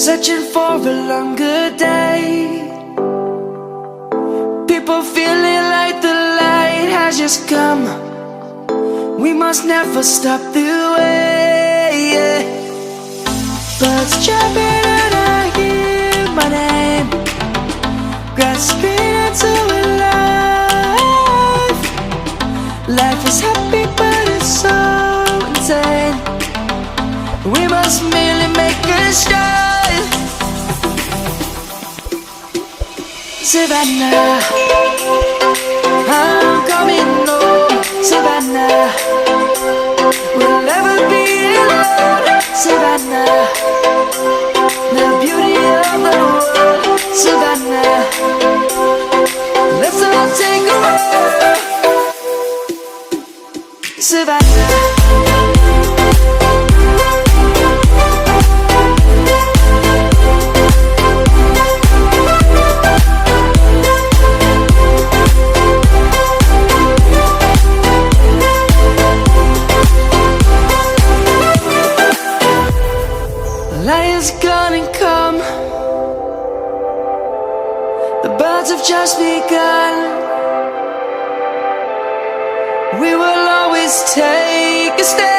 searching for a longer day. People feeling like the light has just come. We must never stop the way. Birds chirping and I hear my name, grasping into a life. Life is happy but it's so insane. We must merely make a start. Savannah, I'm coming home. Savannah, we'll never be alone. Savannah, the beauty of the world. Savannah, let's all take a walk. Savannah. Lion's gonna come. The birds have just begun. We will always take a stand.